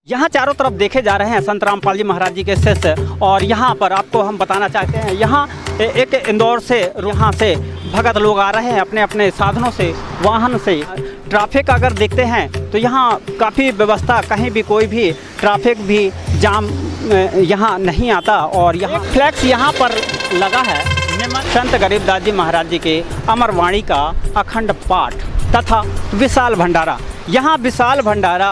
यहाँ चारों तरफ देखे जा रहे हैं संत रामपाल जी महाराज जी के शिष्य। और यहाँ पर आपको हम बताना चाहते हैं, यहाँ एक इंदौर से यहाँ से भगत लोग आ रहे हैं अपने अपने साधनों से, वाहन से। ट्रैफिक अगर देखते हैं तो यहाँ काफ़ी व्यवस्था, कहीं भी कोई भी ट्रैफिक भी जाम यहाँ नहीं आता। और यहाँ फ्लैक्स यहाँ पर लगा है, संत गरीबदास जी महाराज जी के अमरवाणी का अखंड पाठ तथा विशाल भंडारा। यहाँ विशाल भंडारा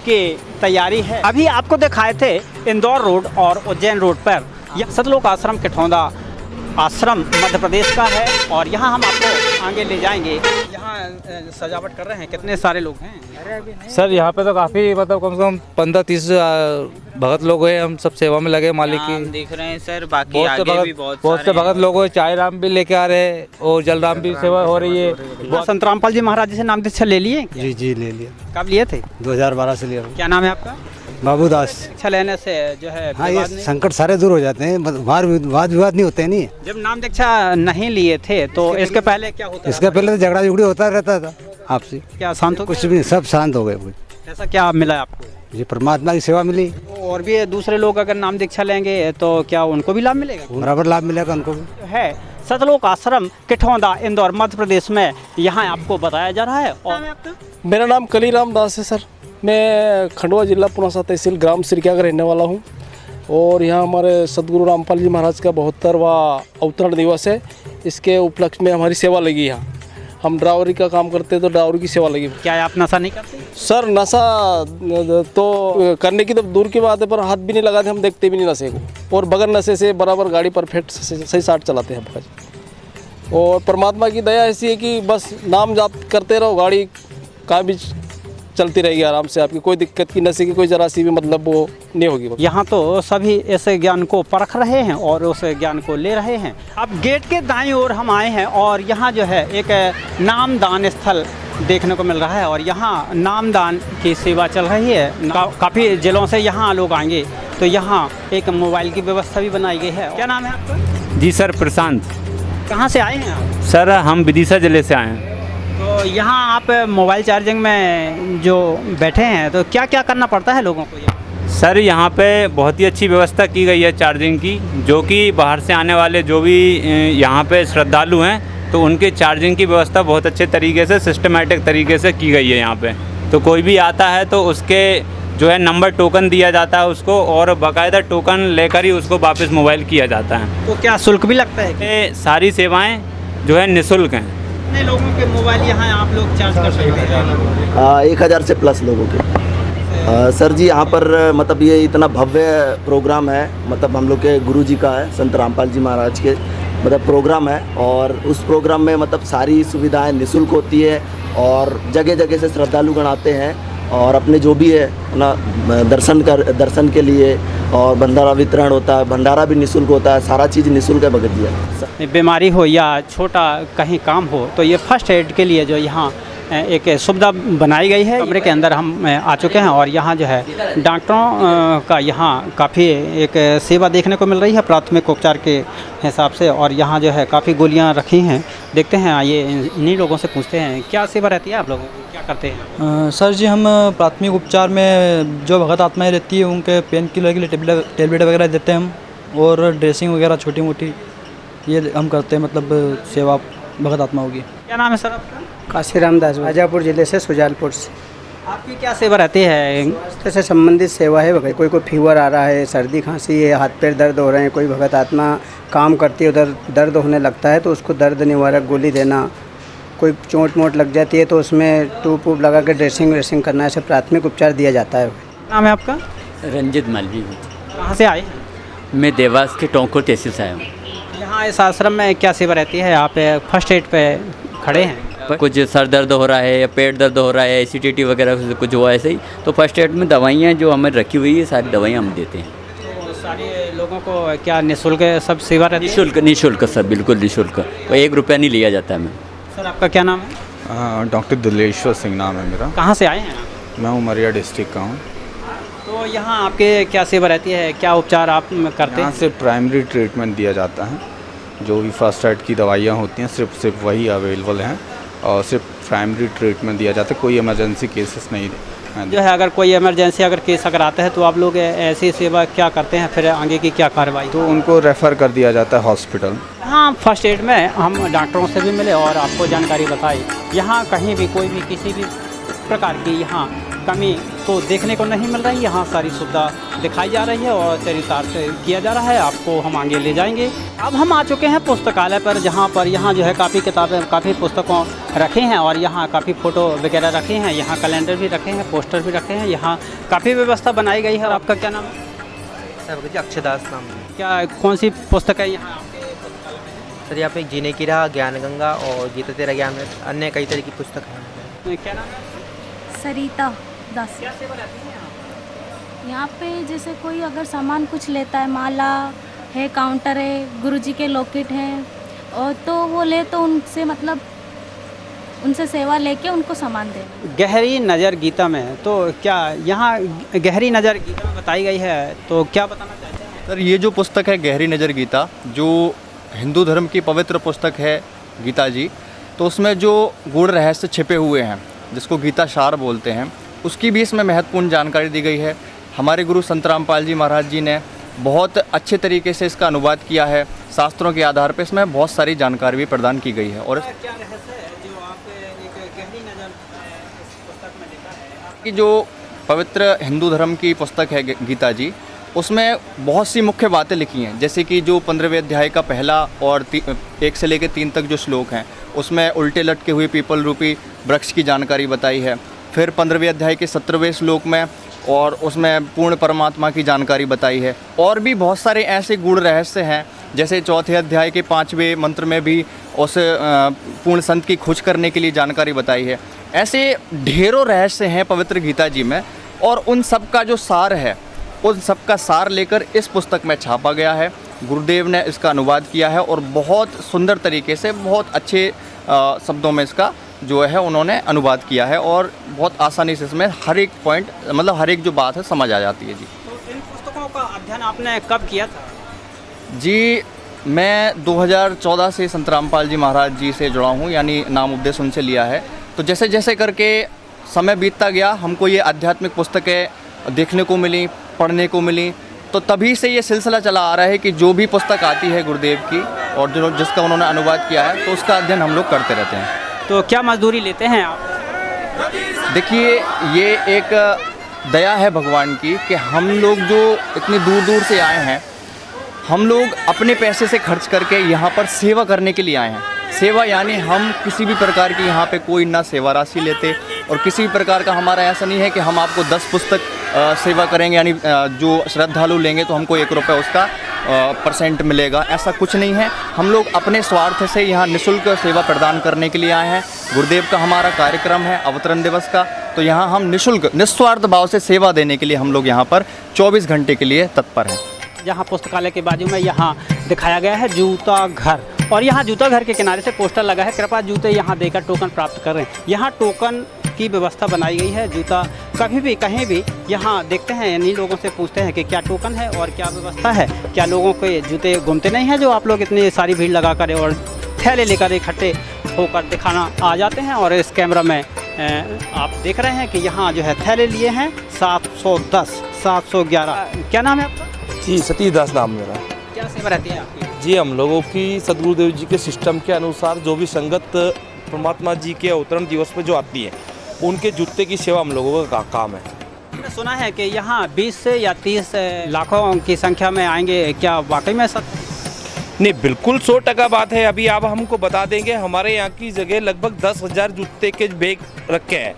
की तैयारी है। अभी आपको दिखाए थे इंदौर रोड और उज्जैन रोड पर। यह सतलोक आश्रम किठौंदा आश्रम मध्य प्रदेश का है और यहाँ हम आपको आगे ले जाएंगे। यहाँ सजावट कर रहे हैं, कितने सारे लोग हैं सर? यहाँ पे तो काफ़ी मतलब कम से कम 15-30 भगत लोग हैं। हम सब सेवा में लगे मालिक की। देख रहे हैं सर, बाकी आगे भी बहुत से भगत लोग हैं। चाय राम भी लेके आ रहे हैं और जलराम भी सेवा हो रही है। संत रामपाल जी महाराज जी से नाम दीक्षा ले लिए? जी ले लिया। कब लिए थे? 2012 से लिया। क्या नाम है आपका? बाबूदास। दीक्षा लेने से जो है हाँ, ये संकट सारे दूर हो जाते हैं, वाद विवाद नहीं होते। नहीं, जब नाम दीक्षा नहीं लिए थे तो इसके पहले क्या होता? इसके पहले तो झगड़ा झुगड़ी होता रहता था आपसे। क्या शांत हो? कुछ भी नहीं, सब शांत हो गए। ऐसा क्या मिला आपको? जी परमात्मा की सेवा मिली। और भी दूसरे लोग अगर नाम दीक्षा लेंगे तो क्या उनको भी लाभ मिलेगा? बराबर लाभ मिलेगा उनको भी। है सतलोक आश्रम किठौंदा इंदौर मध्य प्रदेश में, यहाँ आपको बताया जा रहा है। और मेरा नाम कलीराम दास है सर। मैं खंडवा जिला पुनासा तहसील ग्राम सिरकिया का रहने वाला हूँ। और यहाँ हमारे सदगुरु रामपाल जी महाराज का 72वां अवतरण दिवस है। इसके उपलक्ष्य में हमारी सेवा लगी। यहाँ हम ड्राइवरी का काम करते हैं तो ड्राइवरी की सेवा लगी। क्या आप नशा नहीं करते? सर नशा तो करने की तो दूर की बात है, पर हाथ भी नहीं लगाते, हम देखते भी नहीं नशे को। और बगैर नशे से बराबर गाड़ी परफेक्ट सही साथ चलाते हैं भाई। और परमात्मा की दया ऐसी है कि बस नाम जाप करते रहो, गाड़ी का भी चलती रहेगी आराम से। आपकी कोई दिक्कत की, नशे की कोई जरा सी भी मतलब वो नहीं होगी। यहाँ तो सभी ऐसे ज्ञान को परख रहे हैं और उस ज्ञान को ले रहे हैं। अब गेट के दाईं ओर हम आए हैं और यहाँ जो है एक नामदान स्थल देखने को मिल रहा है। और यहाँ नामदान की सेवा चल रही है। काफ़ी जिलों से यहाँ लोग आएंगे तो यहाँ एक मोबाइल की व्यवस्था भी बनाई गई है। क्या नाम है आपका? जी सर, प्रशांत। कहाँ से आए हैं आप? सर हम विदिशा जिले से आए हैं। तो यहाँ आप मोबाइल चार्जिंग में जो बैठे हैं तो क्या क्या करना पड़ता है लोगों को? सर यहाँ पे बहुत ही अच्छी व्यवस्था की गई है चार्जिंग की, जो कि बाहर से आने वाले जो भी यहाँ पे श्रद्धालु हैं तो उनके चार्जिंग की व्यवस्था बहुत अच्छे तरीके से, सिस्टमेटिक तरीके से की गई है यहाँ पे। तो कोई भी आता है तो उसके जो है नंबर टोकन दिया जाता है उसको, और बाकायदा टोकन लेकर ही उसको वापस मोबाइल किया जाता है। तो क्या शुल्क भी लगता है? ये सारी सेवाएँ जो है निःशुल्क हैं। कितने लोगों के मोबाइल यहाँ आप लोग चार्ज कर सकते हैं? 1000 से प्लस लोगों के। सर जी यहाँ पर मतलब ये इतना भव्य प्रोग्राम है, मतलब हम लोग के गुरु जी का है, संत रामपाल जी महाराज के मतलब प्रोग्राम है। और उस प्रोग्राम में मतलब सारी सुविधाएं निःशुल्क होती है और जगह जगह से श्रद्धालुगण आते हैं और अपने जो भी है अपना दर्शन के लिए। और भंडारा वितरण होता है, भंडारा भी निःशुल्क होता है, सारा चीज़ निःशुल्क है भगत जी। बीमारी हो या छोटा कहीं काम हो तो ये फर्स्ट एड के लिए जो यहाँ एक सुविधा बनाई गई है। कमरे के अंदर हम आ चुके हैं और यहाँ जो है डॉक्टरों का यहाँ काफ़ी एक सेवा देखने को मिल रही है प्राथमिक उपचार के हिसाब से। और यहाँ जो है काफ़ी गोलियाँ रखी हैं। देखते हैं, आइए इन्हीं लोगों से पूछते हैं क्या सेवा रहती है, आप लोगों को क्या करते हैं? सर जी हम प्राथमिक उपचार में जो भगत आत्माएँ रहती है उनके पेन किलर के लिए टेबलेट वगैरह देते हैं हम, और ड्रेसिंग वगैरह छोटी मोटी ये हम करते हैं, मतलब सेवा भगत आत्मा होगी। क्या नाम है सर आपका? काशीराम दास, शाजापुर जिले से, सुजालपुर से। आपकी क्या सेवा रहती है? स्वास्थ्य से संबंधित सेवा है भगत। कोई फीवर आ रहा है, सर्दी खांसी है, हाथ पैर दर्द हो रहे हैं, कोई भगत आत्मा काम करती है उधर दर्द होने लगता है तो उसको दर्द निवारक गोली देना, कोई चोट मोट लग जाती है तो उसमें टूप वूप लगा के ड्रेसिंग वेसिंग करना, ऐसे प्राथमिक उपचार दिया जाता है। नाम है आपका? रंजित मालवी। कहाँ से आए? मैं देवास के टोंकुर तहसील से आया हूँ। यहाँ इस आश्रम में क्या सेवा रहती है? आप फर्स्ट एड पे खड़े हैं। कुछ सर दर्द हो रहा है या पेट दर्द हो रहा है, एसिडिटी वगैरह कुछ हुआ ऐसे ही, तो फर्स्ट एड में दवाइयाँ जो हमें रखी हुई है सारी दवाइयाँ हम देते हैं। तो सारे लोगों को क्या निःशुल्क सब सेवा रहती है? निःशुल्क सर, बिल्कुल निःशुल्क, कोई 1 रुपया नहीं लिया जाता है। मैं सर आपका क्या नाम है? डॉक्टर दुलेश्वर सिंह नाम है मेरा। कहाँ से आए हैं? मैं उमरिया डिस्ट्रिक्ट का हूँ। तो यहाँ आपके क्या सेवा रहती है, क्या उपचार आप करते हैं? यहाँ से प्राइमरी ट्रीटमेंट दिया जाता है, जो भी फर्स्ट एड की दवाइयाँ होती हैं सिर्फ वही अवेलेबल हैं और सिर्फ प्राइमरी ट्रीटमेंट दिया जाता है। कोई इमरजेंसी केसेस नहीं जो है अगर कोई इमरजेंसी अगर केस अगर आता है तो आप लोग ऐसी सेवा क्या करते हैं, फिर आगे की क्या कार्रवाई? तो उनको रेफ़र कर दिया जाता है हॉस्पिटल। हाँ, फर्स्ट एड में हम डॉक्टरों से भी मिले और आपको जानकारी बताई। यहाँ कहीं भी कोई भी किसी भी प्रकार की यहाँ कमी तो देखने को नहीं मिल रही। यहाँ सारी सुविधा दिखाई जा रही है और चरितार्थ से किया जा रहा है। आपको हम आगे ले जाएंगे। अब हम आ चुके हैं पुस्तकालय पर, जहाँ पर यहाँ जो है काफ़ी किताबें, काफ़ी पुस्तकों रखे हैं और यहाँ काफ़ी फ़ोटो वगैरह रखे हैं। यहाँ कैलेंडर भी रखे हैं, पोस्टर भी रखे हैं। यहाँ काफ़ी व्यवस्था बनाई गई है। और आपका क्या नाम है? सर जी अक्षदास नाम है। क्या कौन सी पुस्तक है यहाँ? सर यहाँ पे जीने की राह, ज्ञान गंगा और गीता तेरा ज्ञान, अन्य कई तरह की पुस्तक हैं। क्या नाम है? सरिता दास। क्या सेवा रहती है यहाँ पे जैसे कोई अगर सामान कुछ लेता है, माला है, काउंटर है, गुरुजी के लॉकेट हैं, और तो वो ले तो उनसे मतलब उनसे सेवा लेके उनको सामान दे। गहरी नज़र गीता में, तो क्या यहाँ गहरी नज़र गीता में बताई गई है, तो क्या बताना चाहते हैं? सर ये जो पुस्तक है गहरी नज़र गीता, जो हिंदू धर्म की पवित्र पुस्तक है गीता जी, तो उसमें जो गूढ़ रहस्य छिपे हुए हैं जिसको गीता सार बोलते हैं, उसकी भी इसमें महत्वपूर्ण जानकारी दी गई है। हमारे गुरु संत रामपाल जी महाराज जी ने बहुत अच्छे तरीके से इसका अनुवाद किया है। शास्त्रों के आधार पर इसमें बहुत सारी जानकारी भी प्रदान की गई है। और क्या रहस्य है जो आप एक गहरी नज़र इस पुस्तक में लिखा है? कि जो पवित्र हिंदू धर्म की पुस्तक है गीता जी, उसमें बहुत सी मुख्य बातें लिखी हैं। जैसे कि जो 15वें अध्याय का पहला और 1 से लेकर 3 तक जो श्लोक हैं, उसमें उल्टे लटके हुए पीपल रूपी वृक्ष की जानकारी बताई है। फिर 15वें अध्याय के 17वें श्लोक में और उसमें पूर्ण परमात्मा की जानकारी बताई है। और भी बहुत सारे ऐसे गूढ़ रहस्य हैं, जैसे 4थे अध्याय के 5वें मंत्र में भी उस पूर्ण संत की खोज करने के लिए जानकारी बताई है। ऐसे ढेरों रहस्य हैं पवित्र गीता जी में, और उन सब का जो सार है, उन सब का सार लेकर इस पुस्तक में छापा गया है। गुरुदेव ने इसका अनुवाद किया है और बहुत सुंदर तरीके से, बहुत अच्छे शब्दों में इसका जो है उन्होंने अनुवाद किया है, और बहुत आसानी से इसमें हर एक पॉइंट, मतलब हर एक जो बात है समझ आ जाती है जी। तो इन पुस्तकों का अध्ययन आपने कब किया था? जी मैं 2014 से संत रामपाल जी महाराज जी से जुड़ा हूँ, यानी नाम उपदेश उनसे लिया है। तो जैसे जैसे करके समय बीतता गया, हमको ये आध्यात्मिक पुस्तकें देखने को मिली, पढ़ने को मिली, तो तभी से ये सिलसिला चला आ रहा है कि जो भी पुस्तक आती है गुरुदेव की और जो जिसका उन्होंने अनुवाद किया है, तो उसका अध्ययन हम लोग करते रहते हैं। तो क्या मजदूरी लेते हैं आप? देखिए ये एक दया है भगवान की कि हम लोग जो इतनी दूर दूर से आए हैं, हम लोग अपने पैसे से खर्च करके यहाँ पर सेवा करने के लिए आए हैं। सेवा यानी हम किसी भी प्रकार की यहाँ पे कोई ना सेवा राशि लेते, और किसी भी प्रकार का हमारा ऐसा नहीं है कि हम आपको 10 पुस्तक सेवा करेंगे, यानी जो श्रद्धालु लेंगे तो हमको 1 रुपये उसका % मिलेगा, ऐसा कुछ नहीं है। हम लोग अपने स्वार्थ से यहाँ निःशुल्क सेवा प्रदान करने के लिए आए हैं। गुरुदेव का हमारा कार्यक्रम है अवतरण दिवस का, तो यहाँ हम निःशुल्क निस्वार्थ भाव से सेवा देने के लिए हम लोग यहाँ पर 24 घंटे के लिए तत्पर हैं। जहाँ पुस्तकालय के बाजू में यहाँ दिखाया गया है जूता घर, और यहाँ जूता घर के किनारे से पोस्टर लगा है, कृपया जूते यहाँ देकर टोकन प्राप्त करें। यहाँ टोकन की व्यवस्था बनाई गई है। जूता कभी भी कहीं भी यहाँ देखते हैं, इन्हीं लोगों से पूछते हैं कि क्या टोकन है और क्या व्यवस्था है, क्या लोगों के जूते घूमते नहीं हैं, जो आप लोग इतनी सारी भीड़ लगा कर और थैले लेकर इकट्ठे होकर दिखाना आ जाते हैं। और इस कैमरा में आप देख रहे हैं कि यहाँ जो है थैले लिए हैं 710, 711। क्या नाम है आपका? जी सतीश दास नाम मेरा। क्या सेवा रहती है आपकी? जी हम लोगों की सदगुरुदेव जी के सिस्टम के अनुसार जो भी संगत परमात्मा जी के अवतरण दिवस पे जो आती है, उनके जूते की सेवा हम लोगों का काम है। मैंने सुना है कि यहाँ 20 से या 30 लाखों की संख्या में आएंगे, क्या वाकई में सच? नहीं, बिल्कुल 100% बात है। अभी आप हमको बता देंगे, हमारे यहाँ की जगह लगभग 10,000 जूते के बैग रखे हैं।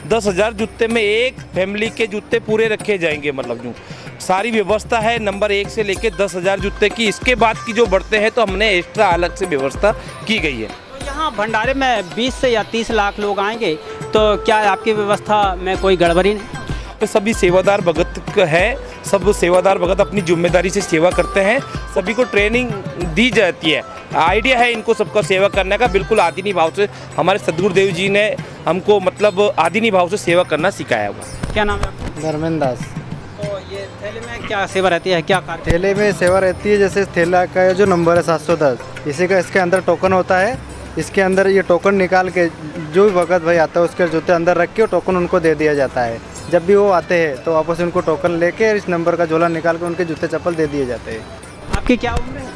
10,000 जूते में एक फैमिली के जूते पूरे रखे जाएंगे, मतलब यूँ सारी व्यवस्था है नंबर 1 से लेके 10,000 जूते की। इसके बाद की जो बढ़ते हैं तो हमने एक्स्ट्रा अलग से व्यवस्था की गई है। यहाँ भंडारे में 20 से या 30 लाख लोग आएंगे, तो क्या आपकी व्यवस्था में कोई गड़बड़ी नहीं? तो सभी सेवादार भगत है, सब सेवादार भगत अपनी जिम्मेदारी से सेवा करते हैं। सभी को ट्रेनिंग दी जाती है, आइडिया है इनको सबका सेवा करने का। बिल्कुल आदिनी भाव से हमारे सदगुरुदेव जी ने हमको मतलब आदिनी भाव से सेवा करना सिखाया हुआ। क्या नाम है आपका? धर्मेंद्र दास। तो ये थैले में क्या सेवा रहती है, क्या कार्य? थैले में सेवा रहती है, जैसे थैला का जो नंबर है 710, इसी का इसके अंदर टोकन होता है। इसके अंदर ये टोकन निकाल के जो भी भगत भाई आता है उसके जूते अंदर रख के टोकन उनको दे दिया जाता है। जब भी वो आते हैं तो आपस में उनको टोकन लेके इस नंबर का झोला निकाल के उनके जूते चप्पल दे दिए जाते हैं। आपकी क्या उम्र है?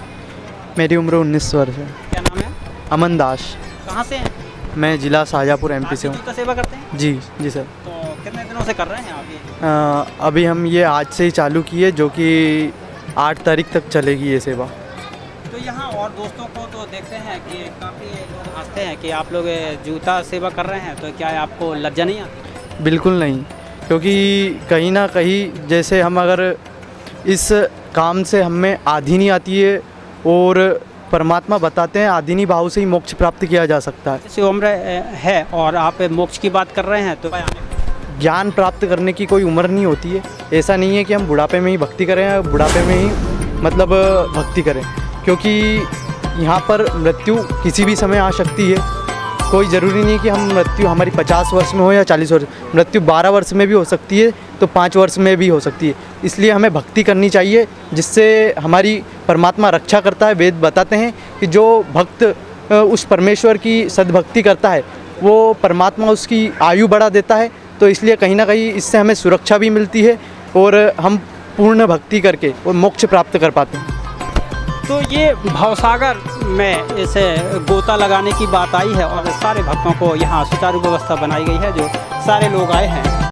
मेरी उम्र 19 वर्ष है। क्या नाम है? अमन दास। कहाँ से हैं? मैं जिला शाहजहाँपुर MP से हूँ। जूता सेवा करते हैं? जी सर। तो कितने दिनों से कर रहे हैं आप ये? अभी हम ये आज से ही चालू किए, जो कि 8 तारीख तक चलेगी ये सेवा। तो यहाँ और दोस्तों को तो देखते हैं कि काफ़ी लोग हंसते हैं कि आप लोग जूता सेवा कर रहे हैं, तो क्या आपको लज्जा नहीं आती? बिल्कुल नहीं, क्योंकि कहीं ना कहीं जैसे हम अगर इस काम से हमें आधीनी आती है और परमात्मा बताते हैं आधीनी भाव से ही मोक्ष प्राप्त किया जा सकता है। जैसे उम्र है और आप मोक्ष की बात कर रहे हैं, तो ज्ञान प्राप्त करने की कोई उम्र नहीं होती है। ऐसा नहीं है कि हम बुढ़ापे में ही भक्ति करें या बुढ़ापे में ही मतलब भक्ति करें, क्योंकि यहाँ पर मृत्यु किसी भी समय आ सकती है। कोई ज़रूरी नहीं है कि हम मृत्यु हमारी 50 वर्ष में हो या 40 वर्ष, मृत्यु 12 वर्ष में भी हो सकती है तो 5 वर्ष में भी हो सकती है। इसलिए हमें भक्ति करनी चाहिए, जिससे हमारी परमात्मा रक्षा करता है। वेद बताते हैं कि जो भक्त उस परमेश्वर की सद्भक्ति करता है वो परमात्मा उसकी आयु बढ़ा देता है। तो इसलिए कहीं ना कहीं इससे हमें सुरक्षा भी मिलती है और हम पूर्ण भक्ति करके और मोक्ष प्राप्त कर पाते हैं। तो ये भवसागर में इसे गोता लगाने की बात आई है और सारे भक्तों को यहाँ सुचारू व्यवस्था बनाई गई है, जो सारे लोग आए हैं